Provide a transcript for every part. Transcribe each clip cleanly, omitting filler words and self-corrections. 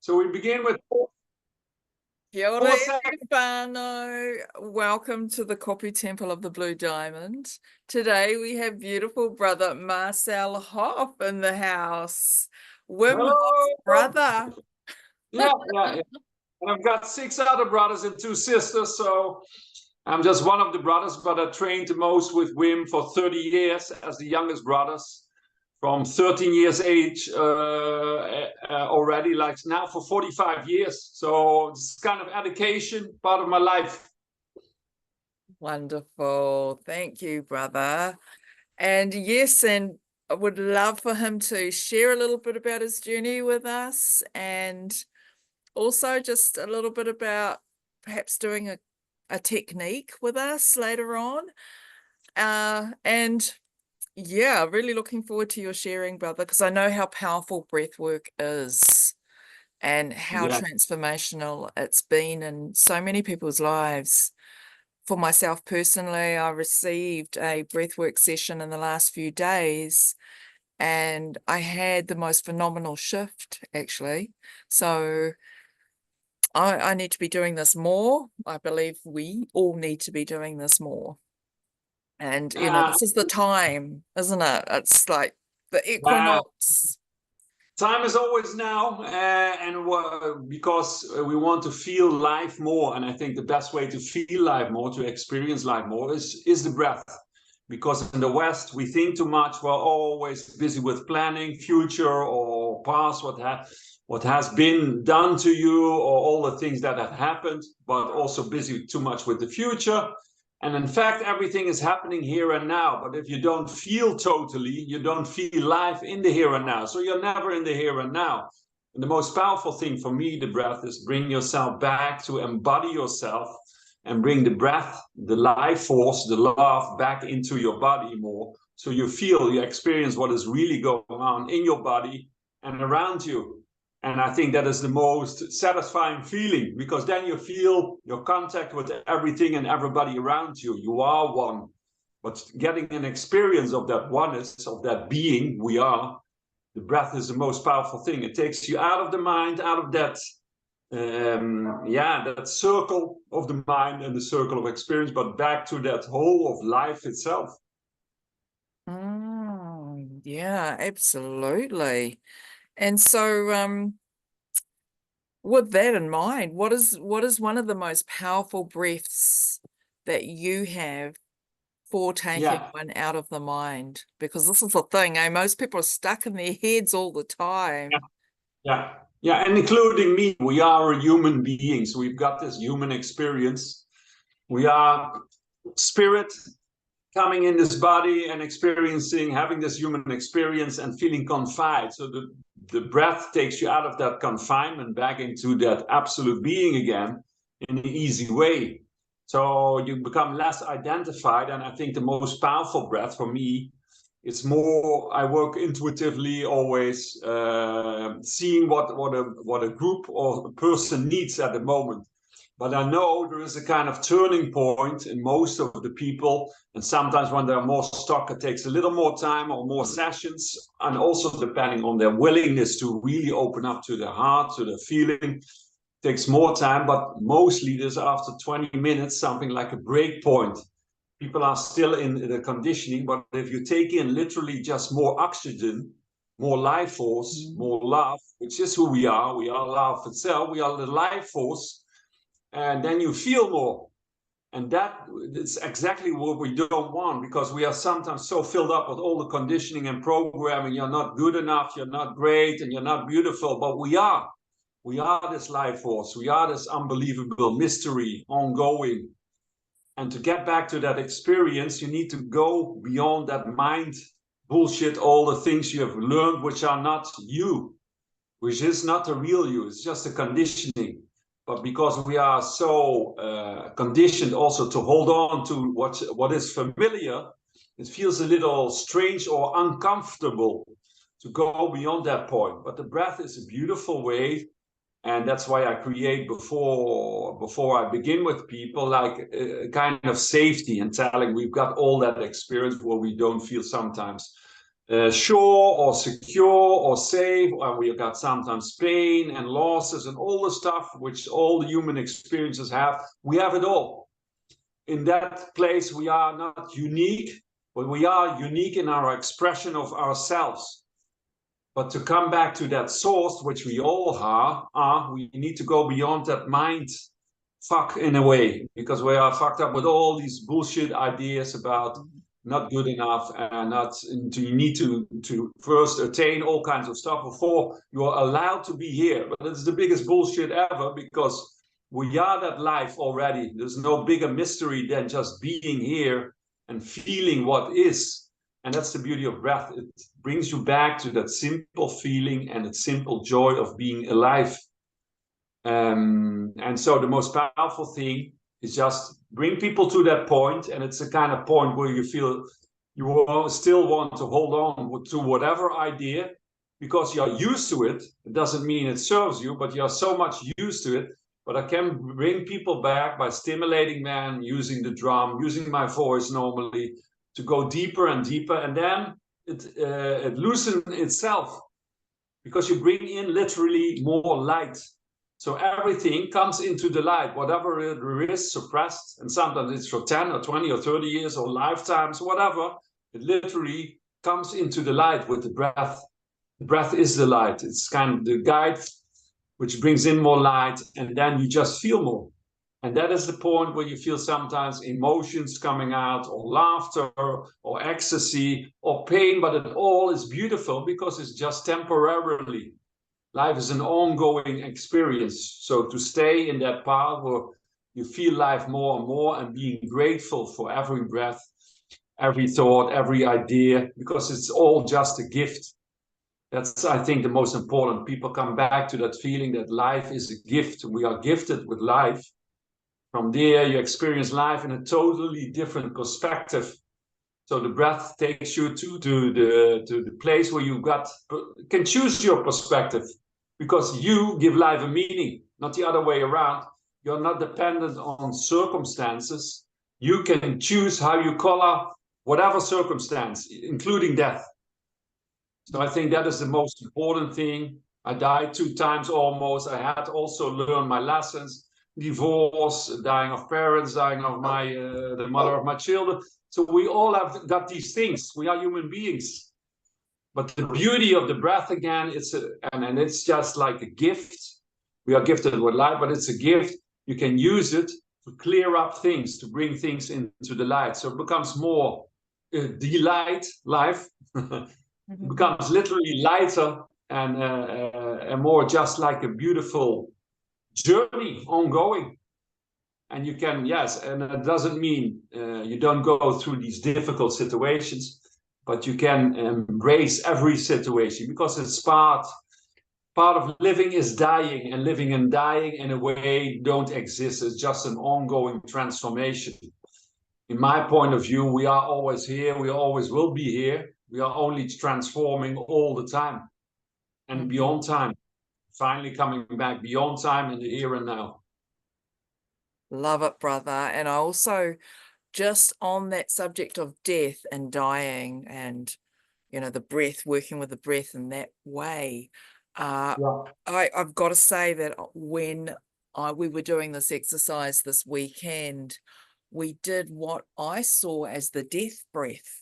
So we begin with Kia ora whānau. Welcome to the Kopi Temple of the Blue Diamond. Today we have beautiful brother Marcel Hof in the house. Wim Hof's brother. Yeah. And I've got 6 other brothers and 2 sisters, so I'm just one of the brothers, but I trained the most with Wim for 30 years as the youngest brothers. From 13 years age already, like now for 45 years. So it's kind of education, part of my life. Wonderful. Thank you, brother. And yes, and I would love for him to share a little bit about his journey with us, and also just a little bit about perhaps doing a technique with us later on. And yeah, really looking forward to your sharing, brother, because I know how powerful breathwork is and how transformational it's been in so many people's lives. For myself personally, I received a breathwork session in the last few days, and I had the most phenomenal shift, actually. So I need to be doing this more. I believe we all need to be doing this more. And, you know, this is the time, isn't it? It's like the equinox. Time is always now, because we want to feel life more. And I think the best way to feel life more, to experience life more, is the breath. Because in the West, we think too much. We're always busy with planning future or past, what has been done to you, or all the things that have happened, but also busy too much with the future. And in fact, everything is happening here and now. But if you don't feel totally, you don't feel life in the here and now. So you're never in the here and now. And the most powerful thing for me, the breath, is bring yourself back to embody yourself and bring the breath, the life force, the love back into your body more. So you feel, you experience what is really going on in your body and around you. And I think that is the most satisfying feeling, because then you feel your contact with everything and everybody around you. You are one. But getting an experience of that oneness, of that being we are, the breath is the most powerful thing. It takes you out of the mind, out of that, that circle of the mind and the circle of experience, but back to that whole of life itself. Yeah, absolutely. And so with that in mind, what is one of the most powerful breaths that you have for taking one out of the mind? Because this is the thing, most people are stuck in their heads all the time. Yeah, and including me. We are human beings. We've got this human experience. We are spirit coming in this body and experiencing, having this human experience and feeling confined. So the breath takes you out of that confinement back into that absolute being again in an easy way. So you become less identified. And I think the most powerful breath for me, it's more, I work intuitively, always seeing what a group or a person needs at the moment. But I know there is a kind of turning point in most of the people. And sometimes when they're more stuck, it takes a little more time or more sessions. And also depending on their willingness to really open up to their heart, to their feeling, takes more time. But mostly there's after 20 minutes, something like a break point. People are still in the conditioning. But if you take in literally just more oxygen, more life force, more love, which is who we are love itself, we are the life force. And then you feel more. And that is exactly what we don't want, because we are sometimes so filled up with all the conditioning and programming. You're not good enough, you're not great, and you're not beautiful. But we are. We are this life force. We are this unbelievable mystery, ongoing. And to get back to that experience, you need to go beyond that mind bullshit, all the things you have learned, which are not you, which is not the real you. It's just a conditioning. But because we are so conditioned also to hold on to what is familiar, it feels a little strange or uncomfortable to go beyond that point. But the breath is a beautiful way. And that's why I create before I begin with people, like a kind of safety and telling we've got all that experience where we don't feel sometimes sure or secure or safe, and we got sometimes pain and losses and all the stuff which all the human experiences have. We have it all. In that place, we are not unique, but we are unique in our expression of ourselves. But to come back to that source, which we all are, we need to go beyond that mind fuck in a way, because we are fucked up with all these bullshit ideas about not good enough and not. You need to first attain all kinds of stuff before you are allowed to be here. But it's the biggest bullshit ever, because we are that life already. There's no bigger mystery than just being here and feeling what is. And that's the beauty of breath. It brings you back to that simple feeling and that simple joy of being alive. And so the most powerful thing is just bring people to that point, and it's a kind of point where you feel you still want to hold on to whatever idea, because you're used to it. It doesn't mean it serves you, but you're so much used to it. But I can bring people back by stimulating them, using the drum, using my voice normally, to go deeper and deeper, and then it loosens itself, because you bring in literally more light. So everything comes into the light, whatever there is suppressed, and sometimes it's for 10 or 20 or 30 years or lifetimes, whatever, it literally comes into the light with the breath. The breath is the light. It's kind of the guide which brings in more light, and then you just feel more. And that is the point where you feel sometimes emotions coming out, or laughter, or ecstasy, or pain, but it all is beautiful because it's just temporarily. Life is an ongoing experience. So to stay in that path where you feel life more and more, and being grateful for every breath, every thought, every idea, because it's all just a gift. That's, I think, the most important. People come back to that feeling that life is a gift. We are gifted with life. From there, you experience life in a totally different perspective. So the breath takes you to the place where you can choose your perspective, because you give life a meaning, not the other way around. You're not dependent on circumstances. You can choose how you color whatever circumstance, including death. So I think that is the most important thing. I died 2 times almost. I had also learned my lessons. Divorce, dying of parents, dying of the mother of my children. So we all have got these things. We are human beings. But the beauty of the breath, again, and it's just like a gift. We are gifted with light, but it's a gift. You can use it to clear up things, to bring things into the light. So it becomes more delight, life. It becomes literally lighter and more just like a beautiful journey ongoing. And you can, yes, and it doesn't mean you don't go through these difficult situations, but you can embrace every situation, because it's part of living is dying, and living and dying in a way don't exist. It's just an ongoing transformation. In my point of view, we are always here. We always will be here. We are only transforming all the time and beyond time. Finally coming back beyond time in the here and now. Love it, brother. And I also, just on that subject of death and dying, and the breath, working with the breath in that way, I've got to say that when we were doing this exercise this weekend, we did what I saw as the death breath,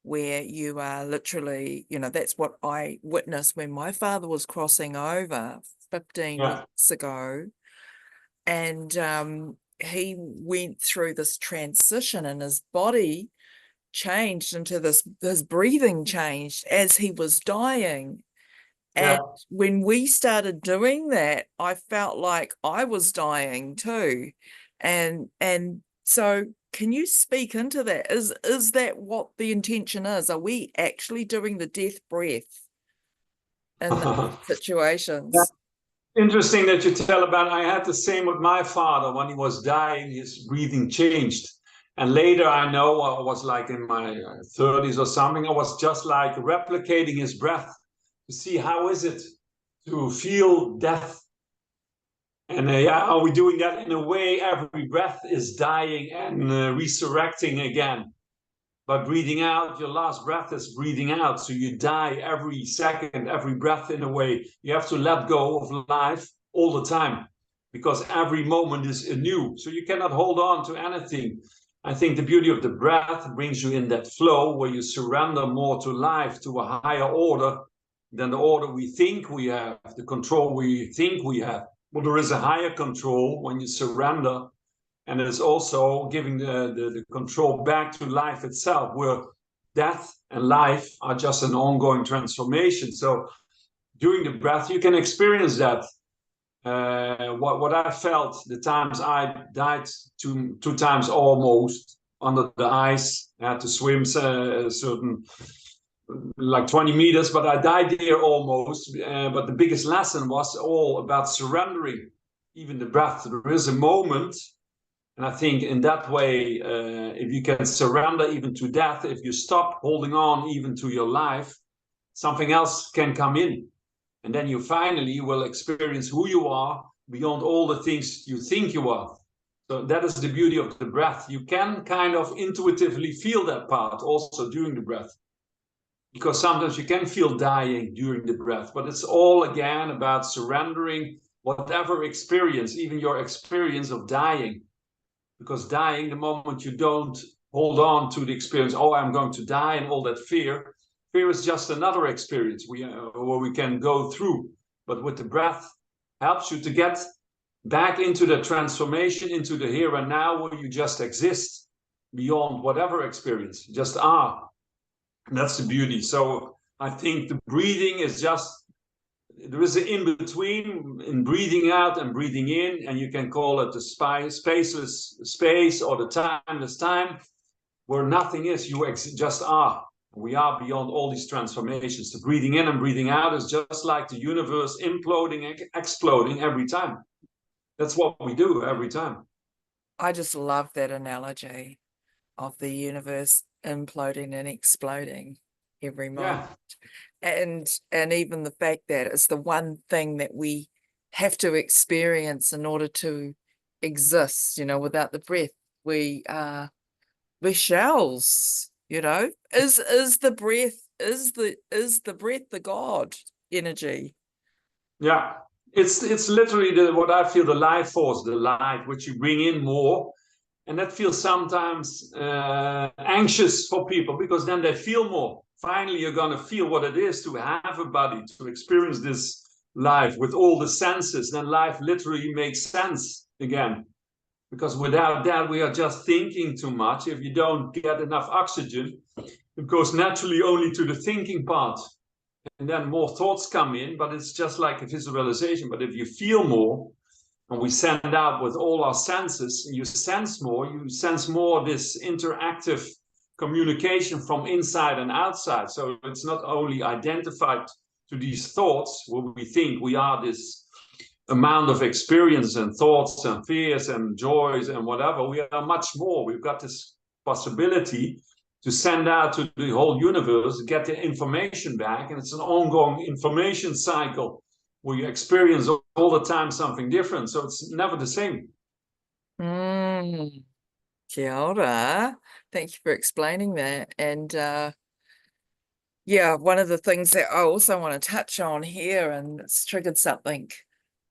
where you are literally, that's what I witnessed when my father was crossing over 15 weeks ago. And he went through this transition, and his body changed into his breathing changed as he was dying. And when we started doing that, I felt like I was dying too. And so can you speak into that? Is that what the intention is? Are we actually doing the death breath in those situations? Interesting that you tell about it. I had the same with my father. When he was dying, his breathing changed. And later, I know, I was like in my 30s or something, I was just like replicating his breath to see how is it to feel death. And are we doing that in a way? Every breath is dying and resurrecting again. But breathing out, your last breath is breathing out. So you die every second, every breath in a way. You have to let go of life all the time because every moment is anew. So you cannot hold on to anything. I think the beauty of the breath brings you in that flow where you surrender more to life, to a higher order than the order we think we have, the control we think we have. Well, there is a higher control when you surrender. And it's also giving the control back to life itself, where death and life are just an ongoing transformation. So during the breath, you can experience that. What I felt the times I died two times almost under the ice. I had to swim a certain, like 20 meters, but I died there almost. But the biggest lesson was all about surrendering, even the breath. There is a moment. And I think in that way, if you can surrender even to death, if you stop holding on even to your life, something else can come in. And then you finally will experience who you are beyond all the things you think you are. So that is the beauty of the breath. You can kind of intuitively feel that part also during the breath. Because sometimes you can feel dying during the breath, but it's all again about surrendering whatever experience, even your experience of dying. Because dying, the moment you don't hold on to the experience, oh, I'm going to die, and all that fear is just another experience where we can go through. But with the breath, helps you to get back into the transformation, into the here and now, where you just exist beyond whatever experience, you just are. And that's the beauty. So I think the breathing is just, there is an in-between in breathing out and breathing in, and you can call it the spaceless space or the timeless time, where nothing is, you just are. We are beyond all these transformations. The breathing in and breathing out is just like the universe imploding, exploding every time. That's what we do every time. I just love that analogy of the universe imploding and exploding every moment. Yeah. And even the fact that it's the one thing that we have to experience in order to exist, you know, without the breath, we're shells, you know. Is the breath the God energy? Yeah, it's literally what I feel, the life force, the light, which you bring in more. And that feels sometimes anxious for people, because then they feel more. Finally, you're going to feel what it is to have a body, to experience this life with all the senses. Then life literally makes sense again. Because without that, we are just thinking too much. If you don't get enough oxygen, it goes naturally only to the thinking part. And then more thoughts come in, but it's just like a visualization. But if you feel more, and we send out with all our senses, you sense more this interactive communication from inside and outside. So it's not only identified to these thoughts where we think we are this amount of experience and thoughts and fears and joys and whatever. We are much more. We've got this possibility to send out to the whole universe, get the information back, and it's an ongoing information cycle where you experience all the time something different. So it's never the same. Kia ora. Thank you for explaining that. And yeah, one of the things that I also want to touch on here, and it's triggered something,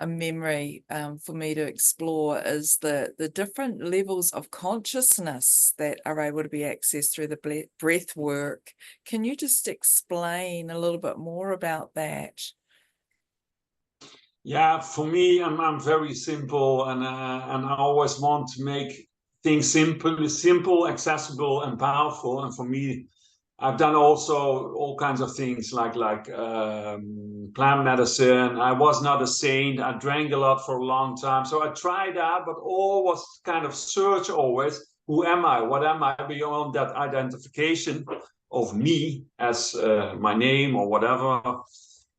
a memory for me to explore, is the different levels of consciousness that are able to be accessed through the breath work. Can you just explain a little bit more about that? Yeah, for me, I'm very simple, and I always want to make things simple, accessible, and powerful. And for me, I've done also all kinds of things like plant medicine. I was not a saint. I drank a lot for a long time, so I tried that, but all was kind of search always. Who am I? What am I beyond that identification of me as my name or whatever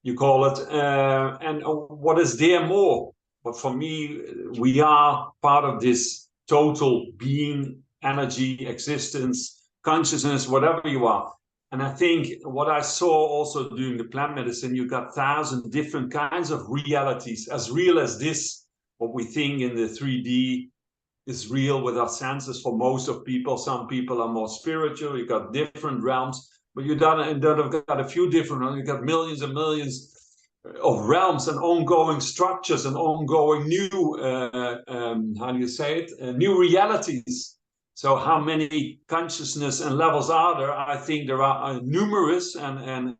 you call it, and what is there more? But for me, we are part of this total being, energy, existence, consciousness, whatever you are. And I think what I saw also doing the plant medicine, you got 1,000 different kinds of realities, as real as this, what we think in the 3D is real with our senses for most of people. Some people are more spiritual. You got different realms, but you don't have got a few different realms. You got millions and millions of realms and ongoing structures and ongoing new how do you say it, new realities. So how many consciousness and levels are there? I think there are numerous and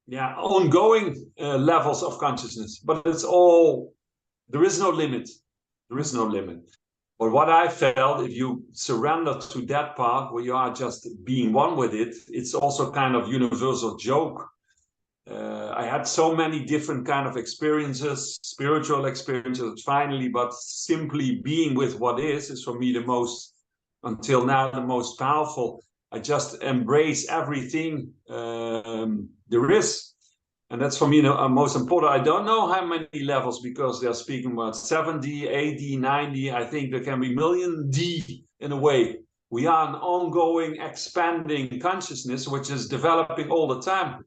yeah, ongoing levels of consciousness, but it's all, there is no limit. There is no limit. But what I felt, if you surrender to that part where you are just being one with it, it's also kind of universal joke. I had so many different kind of experiences, spiritual experiences finally, but simply being with what is for me the most, until now, the most powerful. I just embrace everything there is. And that's for me the most important. I don't know how many levels, because they're speaking about 70, 80, 90. I think there can be million D in a way. We are an ongoing, expanding consciousness, which is developing all the time.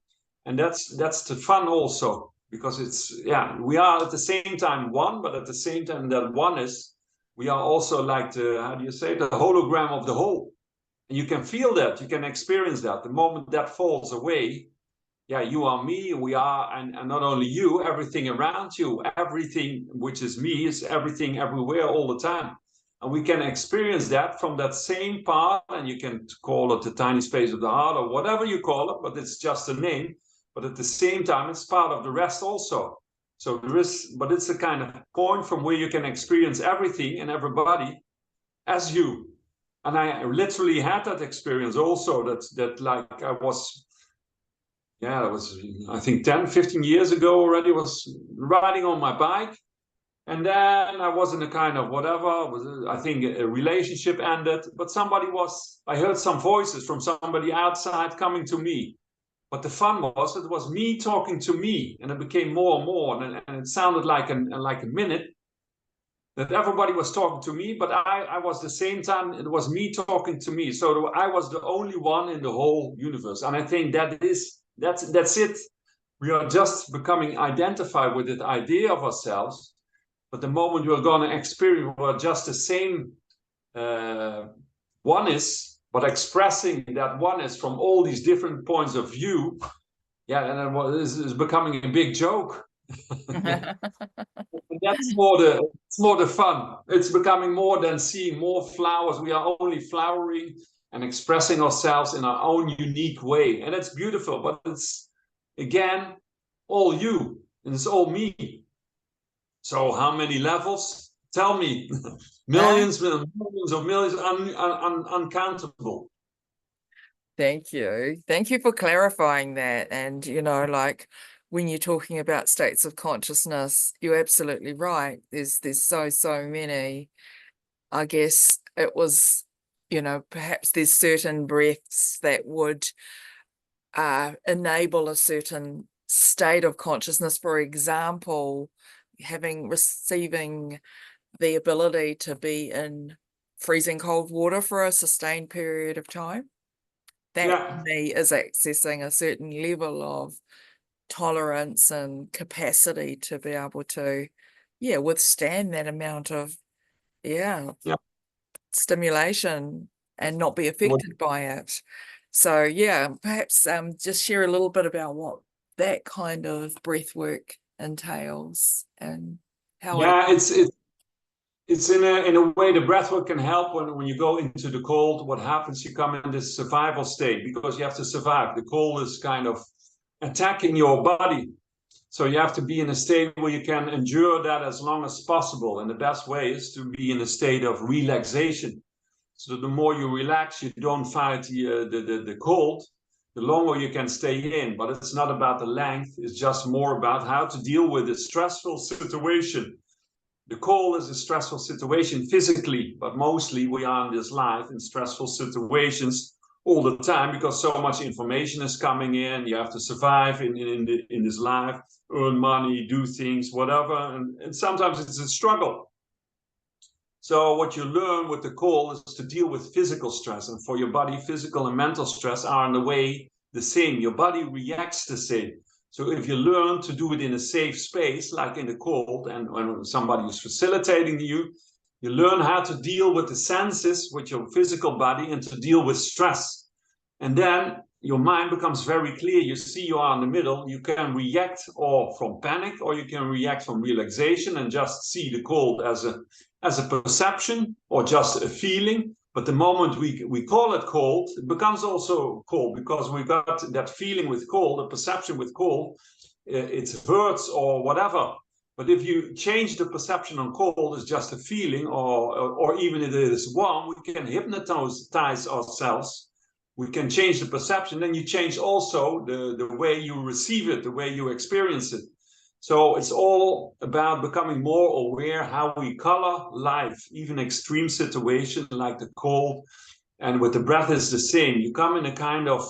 And that's the fun also, because it's, yeah, we are at the same time one, but at the same time that oneness, we are also like the, how do you say, the hologram of the whole. And you can feel that, you can experience that. The moment that falls away, yeah, you are me, we are, and not only you, everything around you, everything which is me is everything everywhere all the time. And we can experience that from that same part, and you can call it the tiny space of the heart or whatever you call it, but it's just a name. But at the same time, it's part of the rest also. So there is, but it's a kind of point from where you can experience everything and everybody as you. And I literally had that experience also, that like I was, yeah, it was, I think 10, 15 years ago already, was riding on my bike. And then I was in a kind of whatever, I think a relationship ended, but I heard some voices from somebody outside coming to me. But the fun was, it was me talking to me, and it became more and more, and it sounded like a minute that everybody was talking to me, but I was the same time, it was me talking to me. So I was the only one in the whole universe. And I think that's it. We are just becoming identified with that idea of ourselves. But the moment we're going to experience, we're just the same oneness, but expressing that oneness from all these different points of view. Yeah, and it's becoming a big joke. That's it's more the fun. It's becoming more than seeing more flowers. We are only flowering and expressing ourselves in our own unique way. And it's beautiful, but it's, again, all you, and it's all me. So how many levels? Tell me. Millions of millions, uncountable. Thank you. Thank you for clarifying that. And, like when you're talking about states of consciousness, you're absolutely right. There's so many. I guess it was, perhaps there's certain breaths that would enable a certain state of consciousness. For example, receiving the ability to be in freezing cold water for a sustained period of time. That to me is accessing a certain level of tolerance and capacity to be able to, withstand that amount of, stimulation and not be affected by it. So, perhaps just share a little bit about what that kind of breath work entails and how it's in a way the breathwork can help when you go into the cold. What happens, you come in this survival state because you have to survive. The cold is kind of attacking your body, so you have to be in a state where you can endure that as long as possible. And the best way is to be in a state of relaxation. So the more you relax, you don't fight the cold, the longer you can stay in. But it's not about the length, it's just more about how to deal with a stressful situation. The cold is a stressful situation physically, but mostly we are in this life in stressful situations all the time because so much information is coming in. You have to survive in this life, earn money, do things, whatever. And sometimes it's a struggle. So what you learn with the cold is to deal with physical stress. And for your body, physical and mental stress are in a way the same. Your body reacts the same. So if you learn to do it in a safe space, like in the cold, and when somebody is facilitating you, You learn how to deal with the senses, with your physical body, and to deal with stress. And then your mind becomes very clear. You see you are in the middle. You can react or from panic, or you can react from relaxation and just see the cold as a perception or just a feeling. But the moment we call it cold, it becomes also cold, because we got that feeling with cold, a perception with cold. It hurts or whatever. But if you change the perception on cold as just a feeling, or even if it is warm, we can hypnotize ourselves. We can change the perception. Then you change also the way you receive it, the way you experience it. So it's all about becoming more aware how we color life, even extreme situations like the cold. And with the breath is the same. You come in a kind of,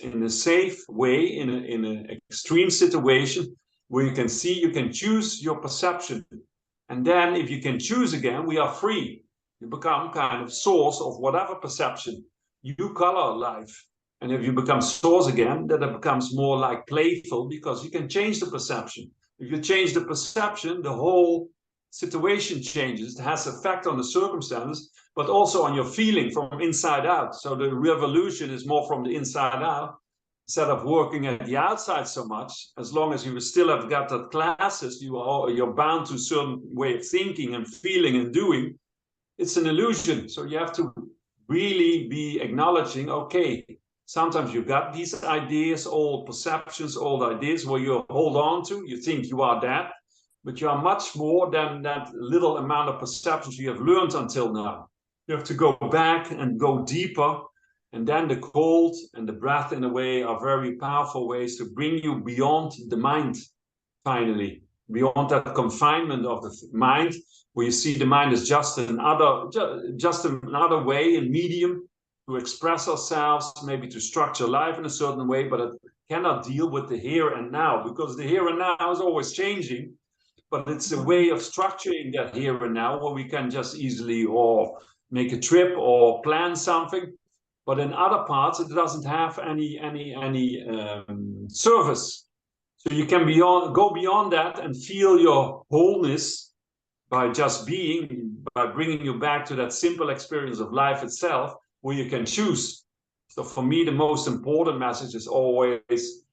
in a safe way, in an extreme situation where you can see, you can choose your perception. And then if you can choose again, we are free. You become kind of source of whatever perception. You color life. And if you become source again, then it becomes more like playful, because you can change the perception. If you change the perception, the whole situation changes. It has effect on the circumstances, but also on your feeling from inside out. So the revolution is more from the inside out, instead of working at the outside so much. As long as you still have got that classes, you're bound to a certain way of thinking and feeling and doing. It's an illusion. So you have to really be acknowledging, okay, sometimes you got these ideas, old perceptions, old ideas where you hold on to, you think you are that, but you are much more than that little amount of perceptions you have learned until now. You have to go back and go deeper. And then the cold and the breath, in a way, are very powerful ways to bring you beyond the mind, finally, beyond that confinement of the mind, where you see the mind as just another way and medium to express ourselves, maybe to structure life in a certain way, but it cannot deal with the here and now, because the here and now is always changing. But it's a way of structuring that here and now, where we can just easily or make a trip or plan something. But in other parts, it doesn't have any service. So you can go beyond that and feel your wholeness by just being, by bringing you back to that simple experience of life itself, where you can choose. So for me, the most important message is always,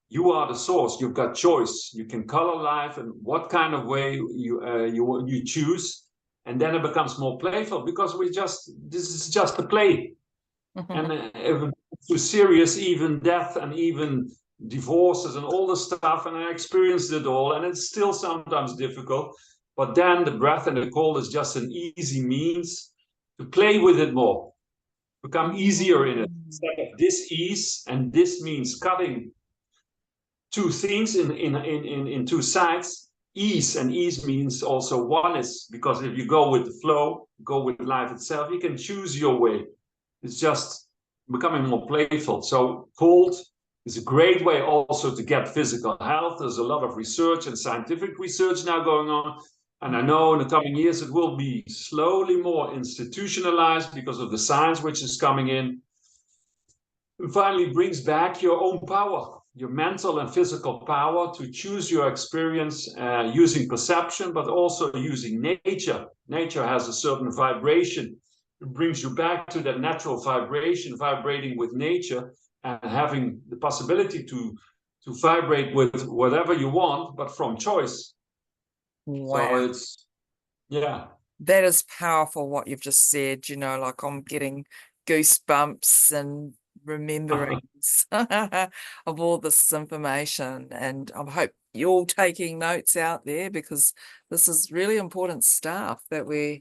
you are the source. You've got choice. You can color life in what kind of way you choose, and then it becomes more playful, because this is just a play. And if it's too serious, even death and even divorces and all the stuff, and I experienced it all, and it's still sometimes difficult. But then the breath and the cold is just an easy means to play with it more, become easier in it, instead of this ease. And this means cutting two things in two sides. Ease, and ease means also oneness, because if you go with the flow, go with life itself, you can choose your way. It's just becoming more playful. So cold is a great way also to get physical health. There's a lot of research and scientific research now going on. And I know in the coming years it will be slowly more institutionalized because of the science which is coming in. It finally brings back your own power, your mental and physical power to choose your experience using perception, but also using nature. Nature has a certain vibration. It brings you back to that natural vibration, vibrating with nature, and having the possibility to vibrate with whatever you want, but from choice. Wow. So it's, yeah. That is powerful, what you've just said. Like, I'm getting goosebumps and rememberings of all this information. And I hope you're all taking notes out there, because this is really important stuff that we're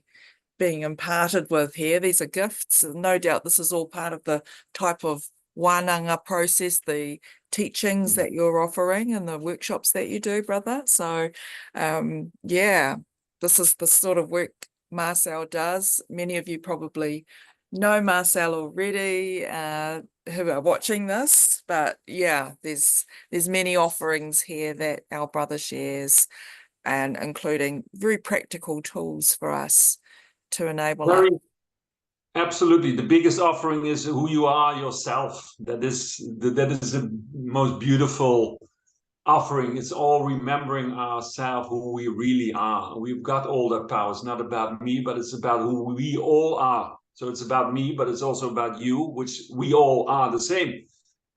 being imparted with here. These are gifts. No doubt this is all part of the type of wānanga process, the teachings that you're offering and the workshops that you do, brother. So yeah, this is the sort of work Marcel does. Many of you probably know Marcel already who are watching this, but yeah, there's many offerings here that our brother shares, and including very practical tools for us to enable us. Absolutely. The biggest offering is who you are yourself. That is the most beautiful offering. It's all remembering ourselves, who we really are. We've got all that power. It's not about me, but it's about who we all are. So it's about me, but it's also about you, which we all are the same.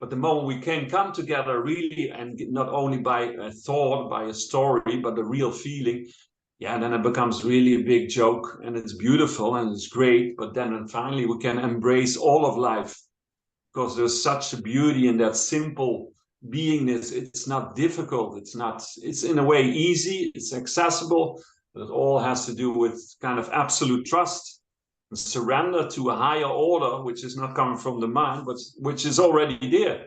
But the moment we can come together really, and not only by a thought, by a story, but the real feeling, yeah, then it becomes really a big joke, and it's beautiful and it's great. But then finally we can embrace all of life, because there's such a beauty in that simple beingness. It's not difficult. It's in a way easy, it's accessible, but it all has to do with kind of absolute trust, surrender to a higher order, which is not coming from the mind, but which is already there.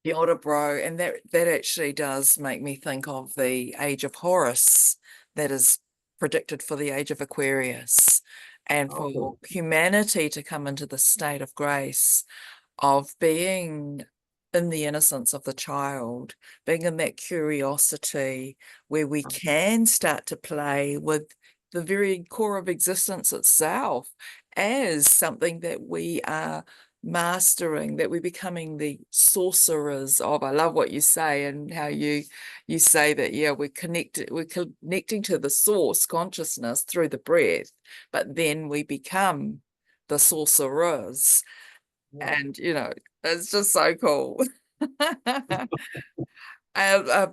The order, bro, and that actually does make me think of the age of Horus that is predicted for the age of Aquarius, and for humanity to come into the state of grace, of being in the innocence of the child, being in that curiosity where we can start to play with the very core of existence itself as something that we are mastering, that we're becoming the sorcerers of. I love what you say, and how you say that, yeah, we're connecting to the source consciousness through the breath, but then we become the sorcerers. Yeah. And it's just so cool.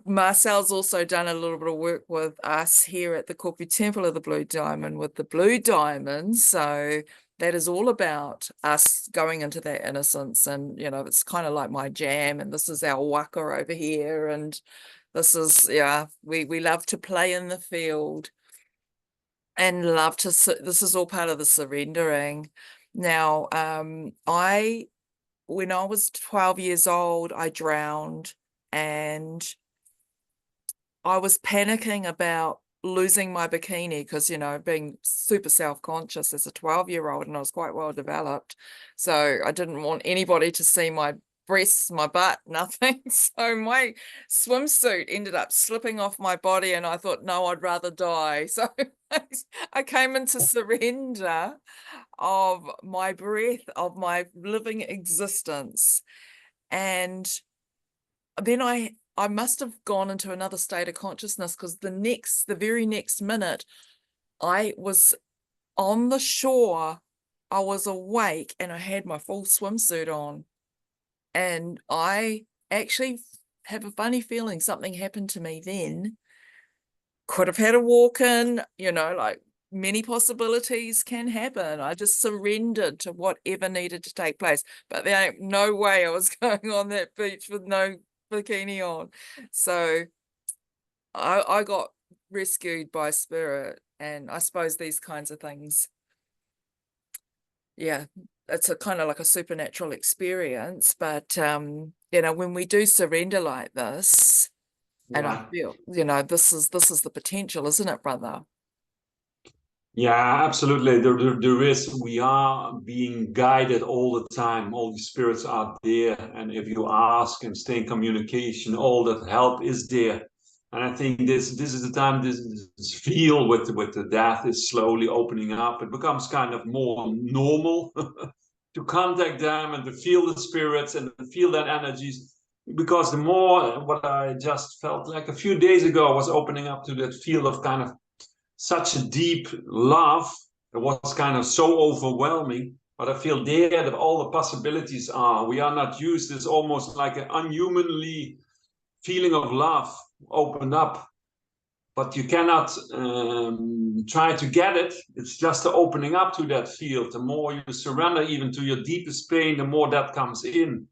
Marcel's also done a little bit of work with us here at the Corporate Temple of the Blue Diamond with the Blue Diamonds. So that is all about us going into that innocence. And, it's kind of like my jam. And this is our waka over here. And this is, we love to play in the field and love to, this is all part of the surrendering. Now, when I was 12 years old, I drowned, and I was panicking about losing my bikini because, being super self-conscious as a 12-year-old, and I was quite well developed. So I didn't want anybody to see my breasts, my butt, nothing. So my swimsuit ended up slipping off my body, and I thought, no, I'd rather die. So I came into surrender of my breath, of my living existence. And then I must have gone into another state of consciousness, because the very next minute, I was on the shore, I was awake, and I had my full swimsuit on. And I actually have a funny feeling something happened to me then. Could have had a walk in, like many possibilities can happen. I just surrendered to whatever needed to take place. But there ain't no way I was going on that beach with no bikini on. So I got rescued by spirit. And I suppose these kinds of things, yeah, it's a kind of like a supernatural experience. But when we do surrender like this, and I feel, this is the potential, isn't it, brother? Yeah, absolutely. There is, we are being guided all the time. All the spirits are there. And if you ask and stay in communication, all that help is there. And I think this is the time, this field with the death is slowly opening up. It becomes kind of more normal to contact them and to feel the spirits and to feel that energies. Because the more, what I just felt like a few days ago was opening up to that field of kind of such a deep love. It was kind of so overwhelming, but I feel there that all the possibilities are. We are not used. It's almost like an unhumanly feeling of love opened up, but you cannot try to get it. It's just the opening up to that field. The more you surrender even to your deepest pain, the more that comes in.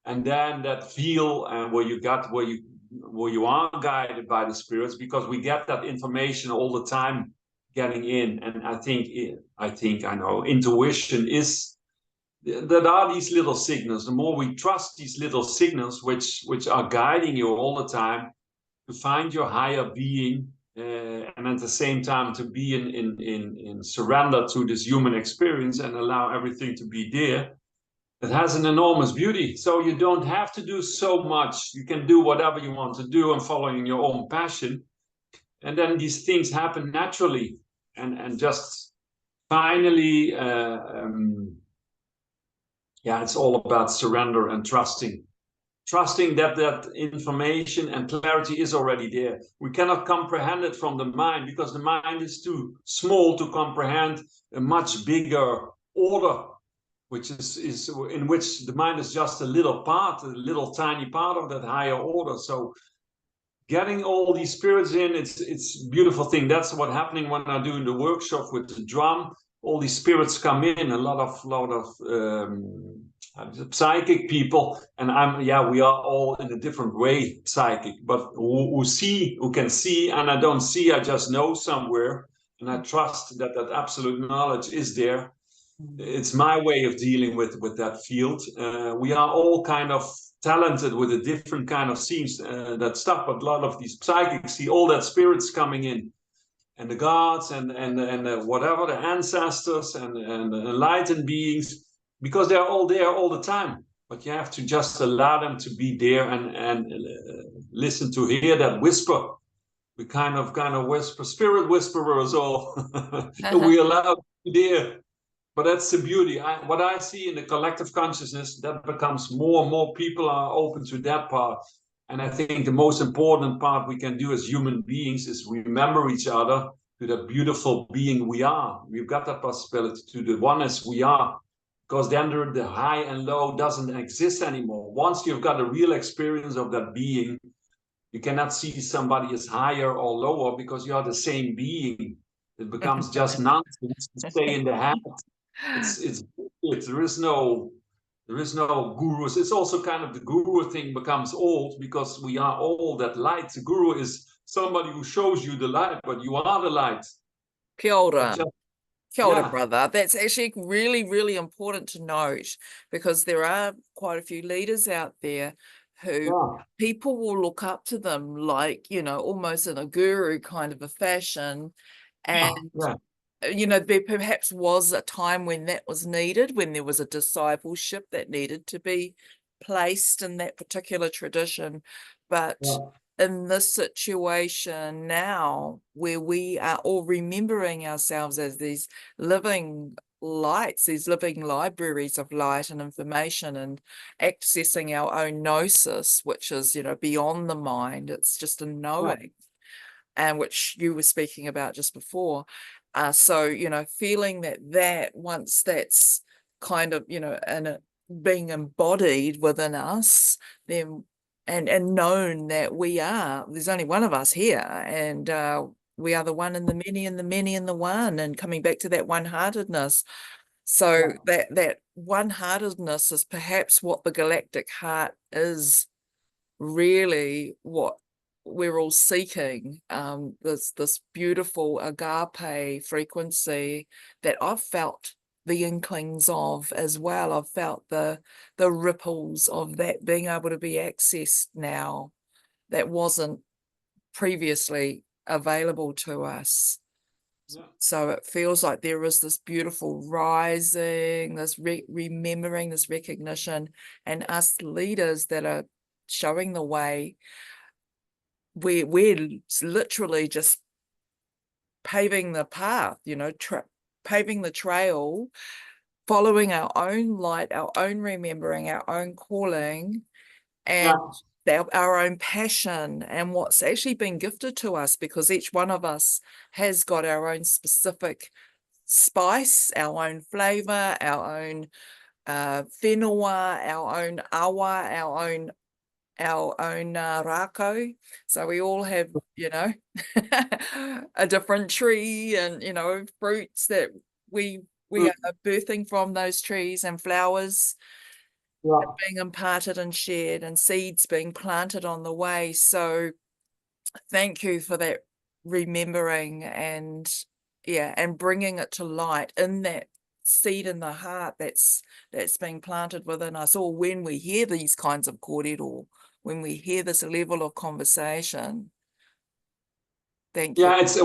And then that feel where you are guided by the spirits, because we get that information all the time getting in. And I know intuition is, there are these little signals. The more we trust these little signals, which are guiding you all the time to find your higher being, and at the same time to be in surrender to this human experience and allow everything to be there, it has an enormous beauty. So you don't have to do so much. You can do whatever you want to do and following your own passion. And then these things happen naturally. And just finally, it's all about surrender and trusting. trusting that that information and clarity is already there. We cannot comprehend it from the mind because the mind is too small to comprehend a much bigger order, which is in which the mind is just a little part, a little tiny part of that higher order. So getting all these spirits in, it's a beautiful thing. That's what's happening when I'm doing the workshop with the drum. All these spirits come in, a lot of psychic people, and we are all in a different way psychic, but who can see, and I don't see, I just know somewhere, and I trust that that absolute knowledge is there. It's my way of dealing with that field. We are all kind of talented with a different kind of scenes, that stuff, but a lot of these psychics see all that spirits coming in, and the gods and whatever, the ancestors and enlightened beings, because they're all there all the time. But you have to just allow them to be there and listen to hear that whisper. We kind of whisper, spirit whisperers all. We allow to be there. But that's the beauty. What I see in the collective consciousness, that becomes more and more people are open to that part. And I think the most important part we can do as human beings is remember each other to the beautiful being we are. We've got that possibility to the oneness we are, because then the high and low doesn't exist anymore. Once you've got a real experience of that being, you cannot see somebody as higher or lower because you are the same being. It becomes just nonsense to stay in the head. There is no gurus. It's also kind of the guru thing becomes old because we are all that light. The guru is somebody who shows you the light, but you are the light. Kia ora. Kia ora, brother. That's actually really, really important to note, because there are quite a few leaders out there who people will look up to them like, almost in a guru kind of a fashion. And there perhaps was a time when that was needed, when there was a discipleship that needed to be placed in that particular tradition. But in this situation now, where we are all remembering ourselves as these living lights, these living libraries of light and information, and accessing our own gnosis, which is, beyond the mind, it's just a knowing, and which you were speaking about just before. So, feeling that once that's kind of, and being embodied within us, then, and known that there's only one of us here, and we are the one in the many, and the many in the one, and coming back to that one-heartedness. So that one-heartedness is perhaps what the galactic heart is, really what we're all seeking, this beautiful agape frequency that I've felt the inklings of as well. I've felt the ripples of that being able to be accessed now, that wasn't previously available to us. So it feels like there is this beautiful rising, this remembering, this recognition, and us leaders that are showing the way. We're literally just paving the path, paving the trail, following our own light, our own remembering, our own calling, and our own passion, and what's actually been gifted to us, because each one of us has got our own specific spice, our own flavor, our own whenua, our own awa, our own rako. So we all have, a different tree, and, fruits that we are birthing from those trees, and flowers being imparted and shared, and seeds being planted on the way. So thank you for that remembering, and bringing it to light in that seed in the heart that's being planted within us. Or when we hear these kinds of kōrero, when we hear this level of conversation. Thank you. Yeah, it's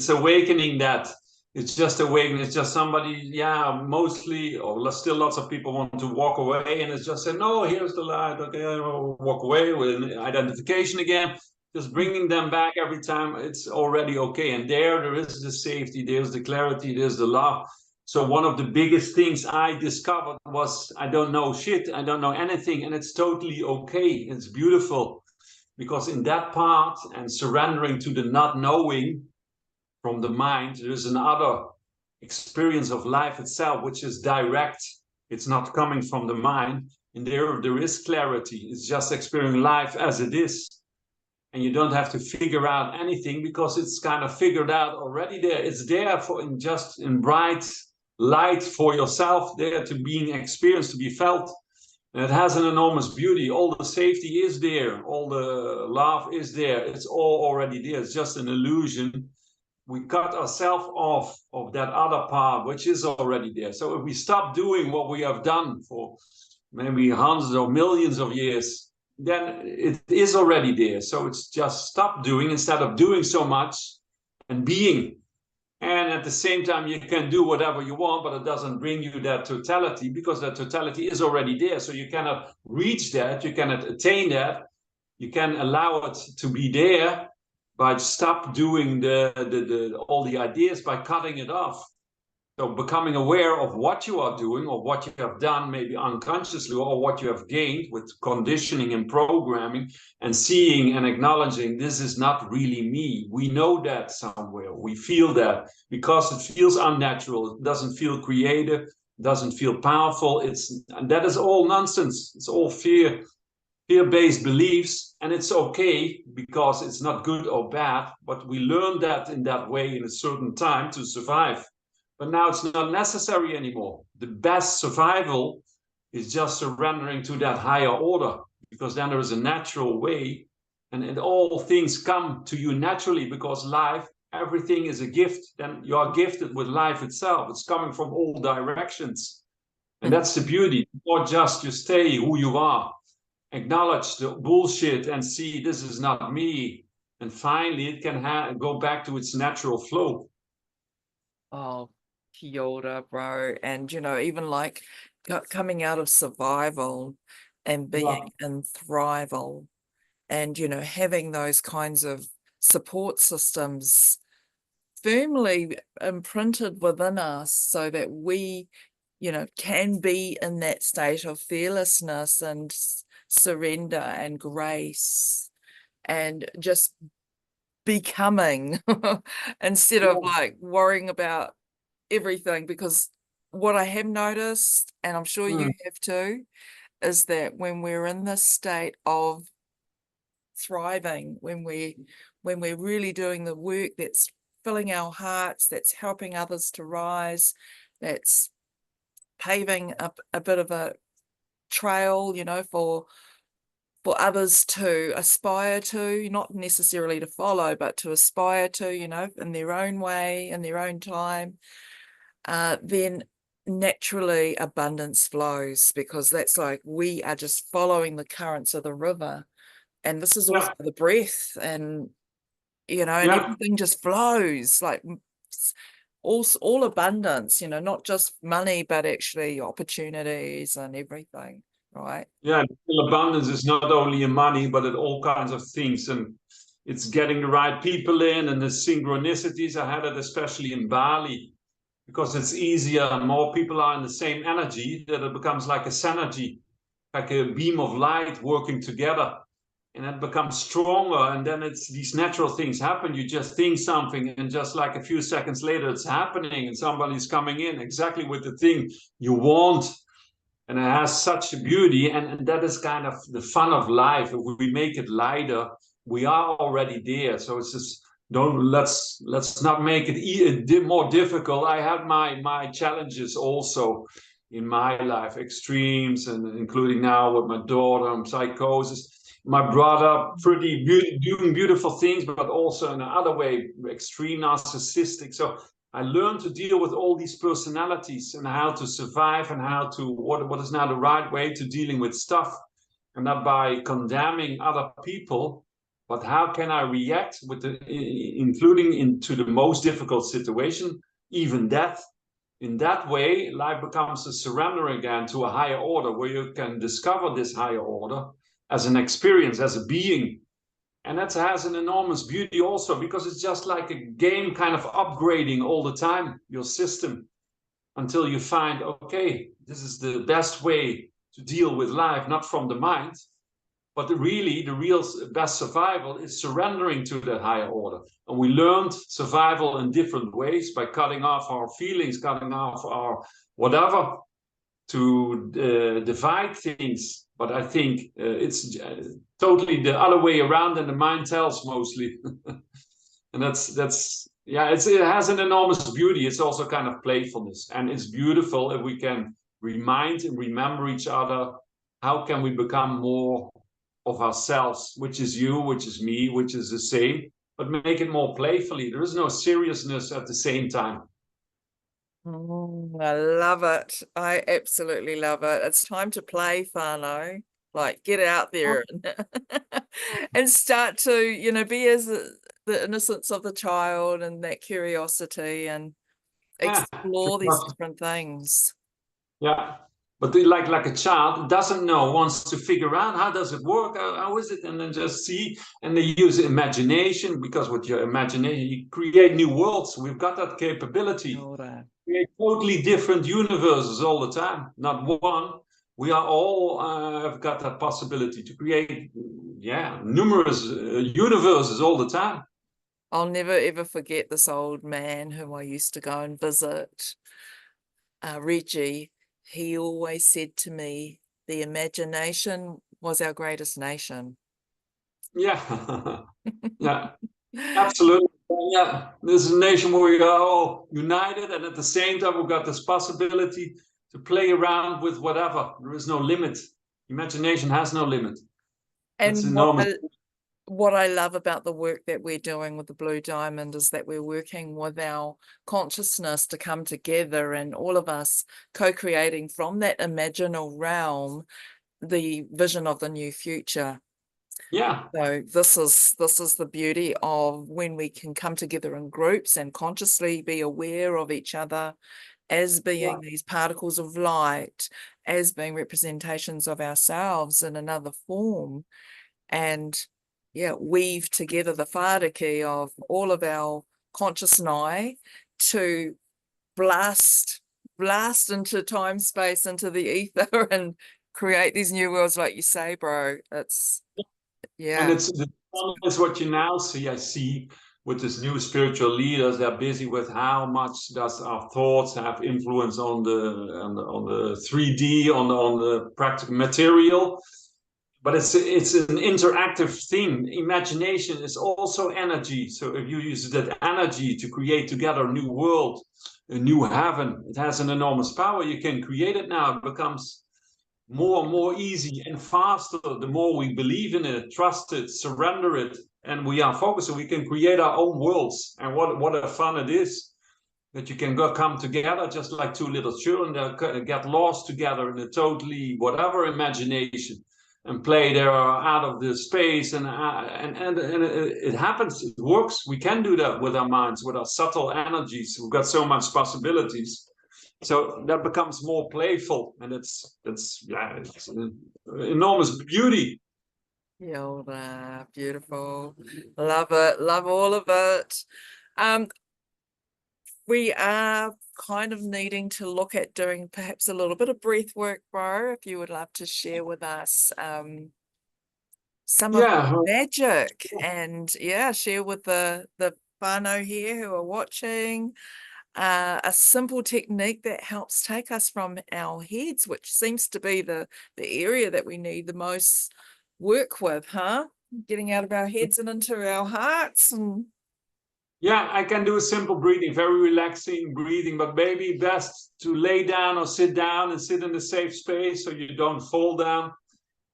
awakening that. It's just awakening. It's just somebody, mostly, or still lots of people want to walk away, and it's just say, no, here's the light. Okay, I'll walk away with identification again. Just bringing them back every time, it's already okay. And there is the safety, there's the clarity, there's the love. So one of the biggest things I discovered was I don't know shit, I don't know anything, and it's totally okay. It's beautiful, because in that part and surrendering to the not knowing from the mind, there's another experience of life itself, which is direct. It's not coming from the mind, and there is clarity. It's just experiencing life as it is. And you don't have to figure out anything, because it's kind of figured out already there. It's there for in bright light for yourself, there to being experienced, to be felt. And it has an enormous beauty. All the safety is there. All the love is there. It's all already there. It's just an illusion. We cut ourselves off of that other part, which is already there. So if we stop doing what we have done for maybe hundreds or millions of years, then it is already there. So it's just stop doing instead of doing so much and being. And at the same time, you can do whatever you want, but it doesn't bring you that totality, because that totality is already there. So you cannot reach that, you cannot attain that. You can allow it to be there by stop doing all the ideas, by cutting it off. So becoming aware of what you are doing or what you have done, maybe unconsciously, or what you have gained with conditioning and programming, and seeing and acknowledging this is not really me. We know that somewhere. We feel that because it feels unnatural. It doesn't feel creative, doesn't feel powerful. That is all nonsense. It's all fear-based beliefs, and it's okay because it's not good or bad, but we learn that in that way in a certain time to survive. But now it's not necessary anymore. The best survival is just surrendering to that higher order, because then there is a natural way, and all things come to you naturally, because life, everything is a gift. Then you are gifted with life itself. It's coming from all directions. And that's the beauty. Or just you stay who you are, acknowledge the bullshit and see this is not me. And finally it can go back to its natural flow. Oh, kia ora, bro. And, even like coming out of survival and being in thrival, and, having those kinds of support systems firmly imprinted within us, so that we, can be in that state of fearlessness and surrender and grace, and just becoming instead of like worrying about everything. Because what I have noticed, and I'm sure you have too, is that when we're in this state of thriving, when we're really doing the work that's filling our hearts, that's helping others to rise, that's paving up a bit of a trail, for others to aspire to, not necessarily to follow, but to aspire to, in their own way, in their own time, then naturally abundance flows, because that's like we are just following the currents of the river. And this is also the breath, and, and everything just flows, like all abundance, not just money, but actually opportunities and everything. Right. Yeah, abundance is not only in money, but in all kinds of things. And it's getting the right people in, and the synchronicities. I had it especially in Bali, because it's easier and more people are in the same energy, that it becomes like a synergy, like a beam of light working together. And it becomes stronger, and then it's these natural things happen. You just think something, and just like a few seconds later, it's happening, and somebody's coming in exactly with the thing you want. And it has such a beauty, and that is kind of the fun of life. If we make it lighter, we are already there. So it's just let's not make it more difficult. I had my challenges also in my life, extremes, and including now with my daughter, psychosis. My brother, doing beautiful things, but also in another way, extreme narcissistic. So I learned to deal with all these personalities, and how to survive, and how to what is now the right way to dealing with stuff, and not by condemning other people, but how can I react with including into the most difficult situation, even death. In that way, life becomes a surrender again to a higher order, where you can discover this higher order as an experience, as a being. And that has an enormous beauty also, because it's just like a game kind of upgrading all the time, your system. until you find, okay, this is the best way to deal with life, not from the mind, but really the real best survival is surrendering to the higher order. And we learned survival in different ways by cutting off our feelings, cutting off our whatever, to divide things. But I think it's totally the other way around, and the mind tells mostly. And that's yeah, it has an enormous beauty. It's also kind of playfulness, and it's beautiful if we can remind and remember each other. How can we become more of ourselves, which is you, which is me, which is the same, but make it more playfully. There is no seriousness at the same time. I love it. I absolutely love it. It's time to play, whānau. Like, get out there and start to, you know, be as the innocence of the child and that curiosity and explore these different things. Yeah, but like a child doesn't know, wants to figure out how does it work, how is it, and then just see, and they use imagination, because with your imagination you create new worlds. We've got that capability. Create totally different universes all the time, not one. We are all have got that possibility to create, numerous universes all the time. I'll never ever forget this old man who I used to go and visit, Reggie. He always said to me, the imagination was our greatest nation. Yeah, yeah, absolutely. Yeah, this is a nation where we are all united, and at the same time, we've got this possibility to play around with whatever. There is no limit. Imagination has no limit. That's And enormous. what I love about the work that we're doing with the Blue Diamond is that we're working with our consciousness to come together, and all of us co-creating from that imaginal realm the vision of the new future. Yeah. So this is the beauty of when we can come together in groups and consciously be aware of each other as being these particles of light, as being representations of ourselves in another form, and weave together the whāriki of all of our conscious nai to blast into time, space, into the ether and create these new worlds, like you say, bro. It's And it's what you now see. I see with this new spiritual leaders, they're busy with how much does our thoughts have influence on the 3D, on the practical material. But it's an interactive thing. Imagination is also energy. So if you use that energy to create together a new world, a new heaven, it has an enormous power. You can create it now. It becomes more and more easy and faster the more we believe in it, trust it, surrender it, and we are focused. So we can create our own worlds. And what a fun it is that you can come together just like two little children that get lost together in a totally whatever imagination and play there out of the space, and it happens. It works. We can do that with our minds, with our subtle energies. We've got so much possibilities. So that becomes more playful, and it's an enormous beauty. Yeah, beautiful. Love it. Love all of it. We are kind of needing to look at doing perhaps a little bit of breath work, bro, if you would love to share with us some of the magic, and share with the whānau here who are watching a simple technique that helps take us from our heads, which seems to be the area that we need the most work with, getting out of our heads and into our hearts. And I can do a simple breathing, very relaxing breathing, but maybe best to lay down or sit down and sit in a safe space so you don't fall down.